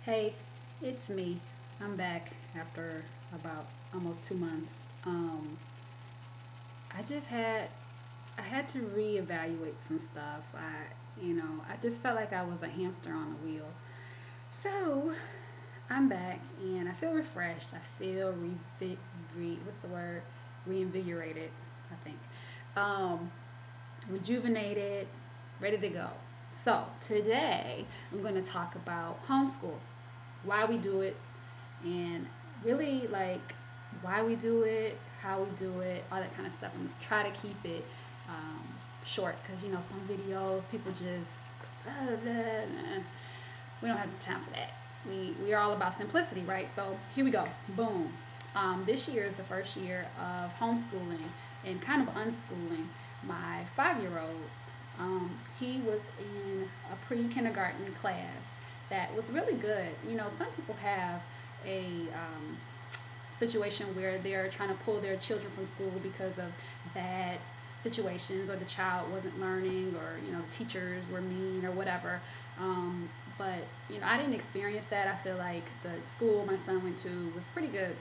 Hey, it's me. I'm back after about almost 2 months. I just had I had to reevaluate some stuff. I just felt like I was a hamster on a wheel. So I'm back and I feel refreshed. I feel what's the word? Reinvigorated. I think. Um, Rejuvenated, ready to go. So today I'm going to talk about homeschool, why we do it, and really like why we do it, how we do it, all that kind of stuff. And try to keep it um, short because some videos people just blah, blah, blah. We don't have the time for that. We are all about simplicity, right? So here we go. Boom. This year is the first year of homeschooling and kind of unschooling my 5 year old. He was in a pre kindergarten class that was really good. Some people have a situation where they're trying to pull their children from school because of bad situations or the child wasn't learning or the teachers were mean or whatever. But I didn't experience that. I feel like the school my son went to was pretty good.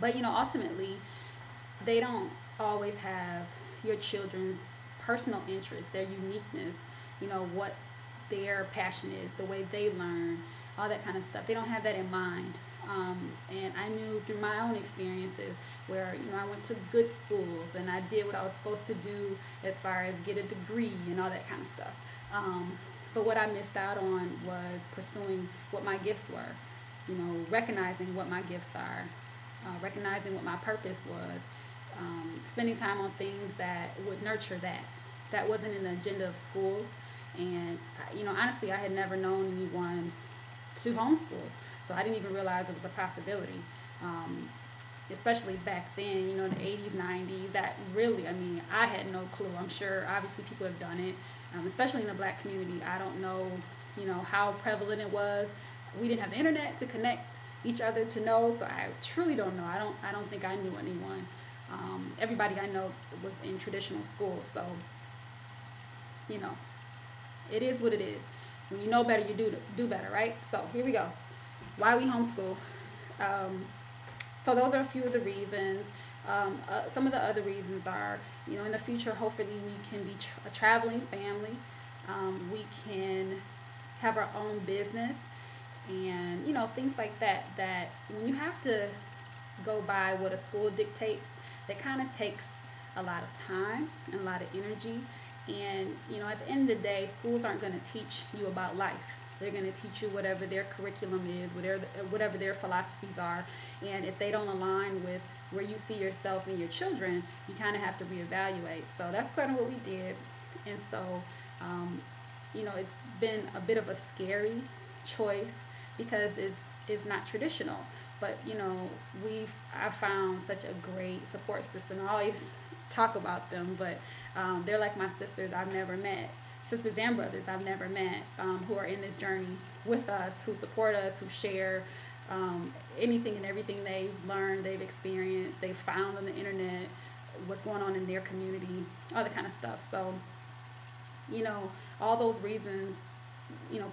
But ultimately they don't always have your children's personal interests, their uniqueness, what their passion is, the way they learn, all that kind of stuff. They don't have that in mind. And I knew through my own experiences where I went to good schools and I did what I was supposed to do as far as get a degree and all that kind of stuff. But what I missed out on was pursuing what my gifts were, recognizing what my gifts are, recognizing what my purpose was, spending time on things that would nurture that. That wasn't in the agenda of schools. And, honestly, I had never known anyone to homeschool. So I didn't even realize it was a possibility. Especially back then, the 80s, 90s, that really, I had no clue. I'm sure, obviously, people have done it, especially in the black community. I don't know, how prevalent it was. We didn't have the internet to connect each other to know, so I truly don't know. I don't think I knew anyone. Everybody I know was in traditional schools, so you know, it is what it is. When you know better, you do better, right? So here we go. Why we homeschool? Um, so those are a few of the reasons. Some of the other reasons are, in the future, hopefully we can be a traveling family. We can have our own business, and things like that. That when you have to go by what a school dictates, that kind of takes a lot of time and a lot of energy. And at the end of the day, schools aren't going to teach you about life. They're going to teach you whatever their curriculum is, whatever their philosophies are. And if they don't align with where you see yourself and your children, you kind of have to reevaluate. So that's kind of what we did. And so, um, it's been a bit of a scary choice because it's not traditional. But I found such a great support system. I always talk about them, but they're like my sisters I've never met, sisters and brothers I've never met, who are in this journey with us, who support us, who share anything and everything they've learned, they've experienced, they've found on the internet, what's going on in their community, all that kind of stuff. So, all those reasons,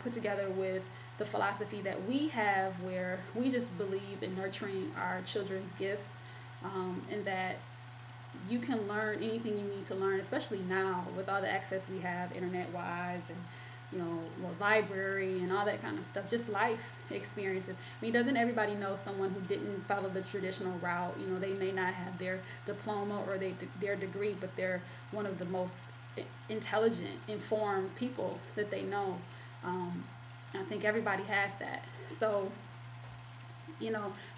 put together with the philosophy that we have where we just believe in nurturing our children's gifts, and that you can learn anything you need to learn, especially now with all the access we have internet wise, and the library and all that kind of stuff, just life experiences. Doesn't everybody know someone who didn't follow the traditional route? They may not have their diploma or their degree, but they're one of the most intelligent, informed people that they know. I think everybody has that. So,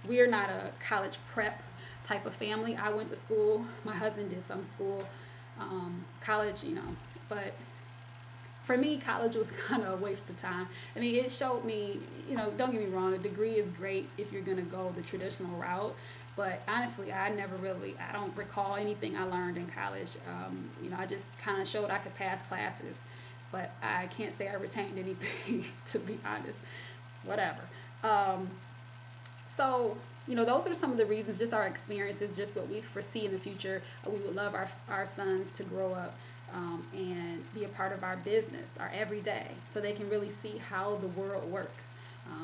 we're not a college prep type of family. I went to school. My husband did some school, college, but for me, college was kind of a waste of time. It showed me, don't get me wrong, a degree is great if you're going to go the traditional route. But honestly, I don't recall anything I learned in college. I just kind of showed I could pass classes, but I can't say I retained anything, to be honest. Whatever. Um, so, those are some of the reasons, just our experiences, just what we foresee in the future. We would love our sons to grow up, and be a part of our business, our everyday, so they can really see how the world works.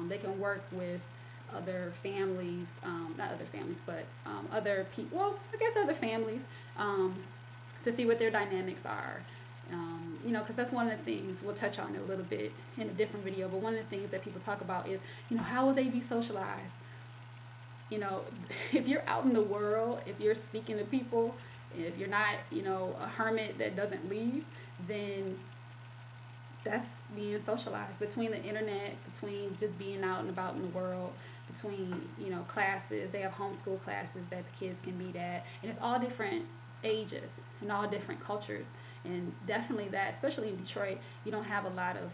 They can work with other families, not other families, but other people, well, I guess other families, to see what their dynamics are. Because that's one of the things, we'll touch on it a little bit in a different video, but one of the things that people talk about is, how will they be socialized? you know, if you're out in the world, if you're speaking to people, if you're not, a hermit that doesn't leave, then that's being socialized between the internet, between just being out and about in the world, between, classes. They have homeschool classes that the kids can meet at, and it's all different ages and all different cultures. And definitely that, especially in Detroit, you don't have a lot of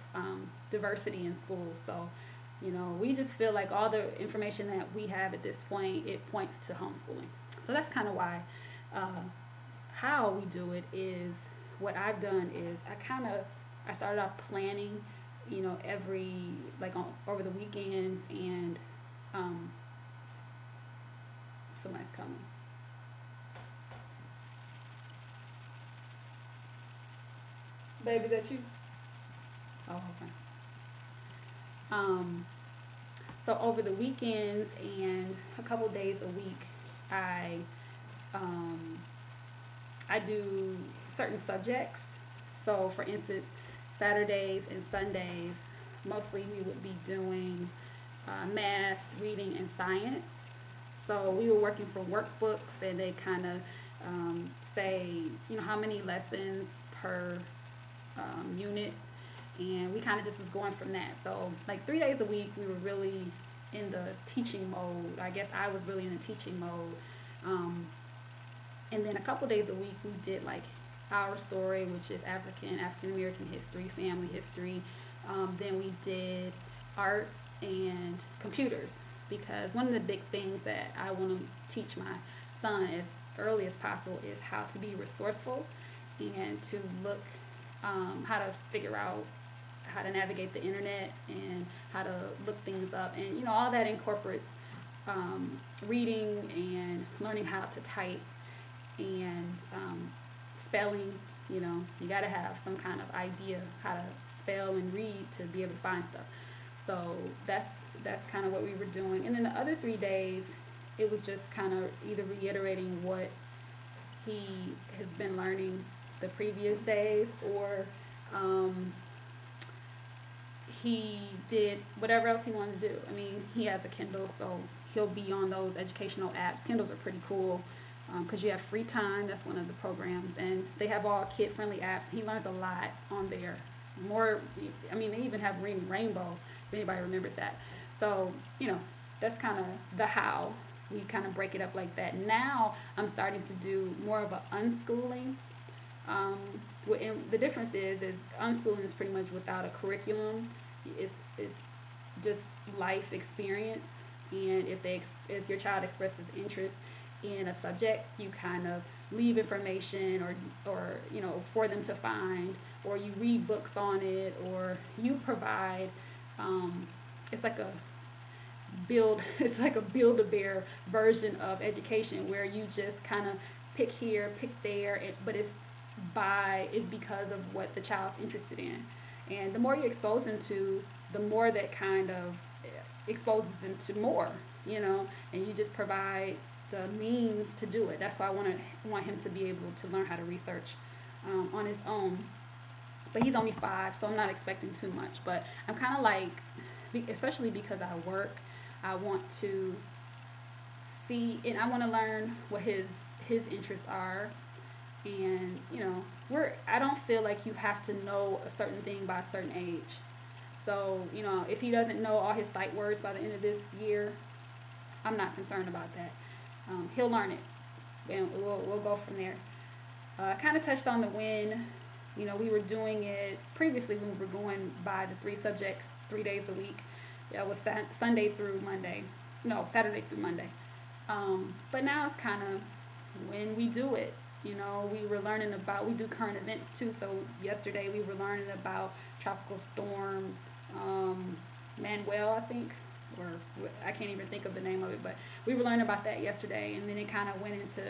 diversity in schools. So, we just feel like all the information that we have at this point, it points to homeschooling. So that's kind of why. How we do it is, what I've done is I started off planning, every, over the weekends, and somebody's coming. Baby, is that you? Oh, okay. Um, so over the weekends and a couple days a week, I um, I do certain subjects. So, for instance, Saturdays and Sundays, mostly we would be doing math, reading, and science. So we were working from workbooks, and they kind of say, how many lessons per unit, and we kind of just was going from that. So, like 3 days a week, we were really in the teaching mode. I guess I was really in the teaching mode. Um, and then a couple days a week, we did like our story, which is African American history, family history. Then we did art and computers, because one of the big things that I want to teach my son as early as possible is how to be resourceful, and to look, how to figure out how to navigate the internet and how to look things up. And all that incorporates reading and learning how to type, and spelling. You got to have some kind of idea how to spell and read to be able to find stuff. So that's kind of what we were doing. And then the other 3 days, it was just kind of either reiterating what he has been learning the previous days, or he did whatever else he wanted to do. I mean, he has a Kindle, so he'll be on those educational apps. Kindles are pretty cool, because you have free time. That's one of the programs, and they have all kid-friendly apps. He learns a lot on there. More, I mean, they even have Reading Rainbow, if anybody remembers that. So, that's kind of the how. We kind of break it up like that. Now I'm starting to do more of a unschooling. And the difference is unschooling is pretty much without a curriculum. It's just life experience. And if your child expresses interest in a subject, you kind of leave information, or for them to find, or you read books on it, or you provide. It's like a Build-A-Bear version of education, where you just kind of pick here, pick there, but it's because of what the child's interested in. And the more you expose them to, the more that kind of exposes them to more, and you just provide the means to do it. That's why I want him to be able to learn how to research on his own. But he's only 5, so I'm not expecting too much. But I'm kind of like, especially because I work, I want to see, and I want to learn what his interests are. And I don't feel like you have to know a certain thing by a certain age. So if he doesn't know all his sight words by the end of this year, I'm not concerned about that. He'll learn it, and we'll go from there. I kind of touched on the when. We were doing it previously when we were going by the 3 subjects 3 days a week. That was Sunday through Monday. No, Saturday through Monday. But now it's kind of when we do it. We were learning about, we do current events too. So yesterday we were learning about Tropical Storm Manuel, I think, or I can't even think of the name of it, but we were learning about that yesterday, and then it kind of went into,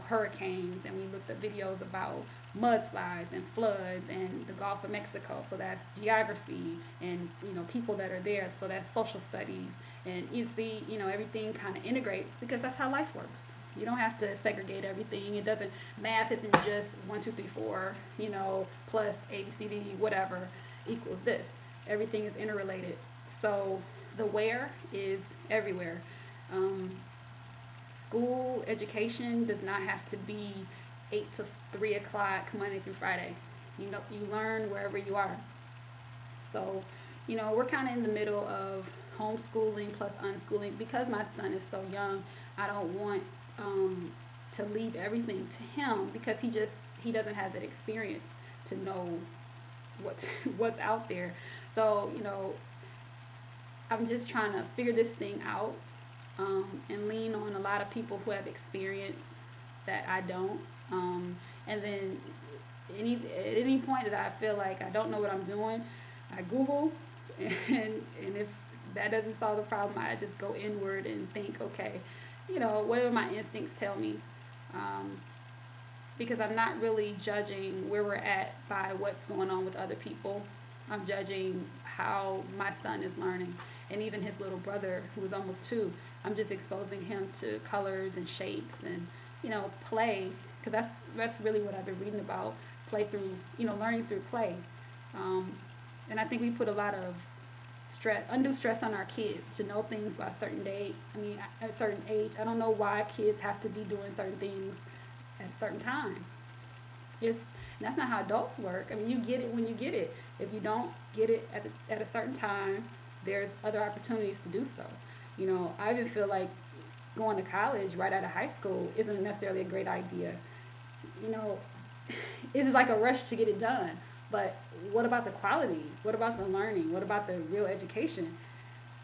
hurricanes, and we looked at videos about mudslides and floods and the Gulf of Mexico. So that's geography, and people that are there. So that's social studies, and you see, everything kind of integrates because that's how life works. You don't have to segregate everything. It doesn't, math isn't just 1, 2, 3, 4, plus A, B, C, D, whatever equals this. Everything is interrelated. So the where is everywhere. School education does not have to be 8 to 3 o'clock Monday through Friday. You learn wherever you are. So, we're kind of in the middle of homeschooling plus unschooling. Because my son is so young, I don't want to leave everything to him, because he doesn't have that experience to know what's out there. So, I'm just trying to figure this thing out, and lean on a lot of people who have experience that I don't. And then at any point that I feel like I don't know what I'm doing, I Google, and if that doesn't solve the problem, I just go inward and think, okay, whatever my instincts tell me. Because I'm not really judging where we're at by what's going on with other people. I'm judging how my son is learning, and even his little brother, who is almost 2. I'm just exposing him to colors and shapes and, play, because that's really what I've been reading about, play through, learning through play. And I think we put a lot of undue stress on our kids to know things by a certain date. At a certain age. I don't know why kids have to be doing certain things at a certain time. That's not how adults work. You get it when you get it. If you don't get it at a certain time, there's other opportunities to do so. I even feel like going to college right out of high school isn't necessarily a great idea. It's just like a rush to get it done. But what about the quality? What about the learning? What about the real education?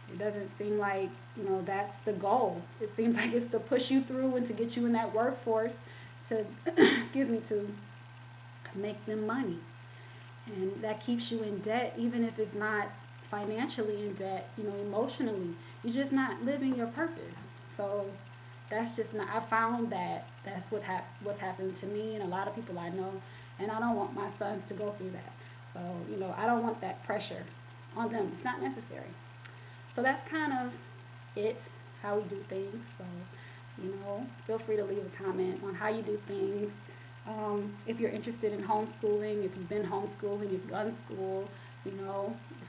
It doesn't seem like, that's the goal. It seems like it's to push you through and to get you in that workforce to, to make them money. And that keeps you in debt, even if it's not financially in debt, emotionally. You're just not living your purpose. So that's just not, I found that that's what's happening to me and a lot of people I know. And I don't want my sons to go through that. So, I don't want that pressure on them. It's not necessary. So that's kind of it, how we do things. So, feel free to leave a comment on how you do things. If you're interested in homeschooling, if you've been homeschooling, if you've done school, if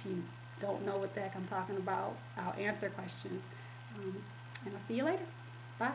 you don't know what the heck I'm talking about, I'll answer questions. And I'll see you later. Bye.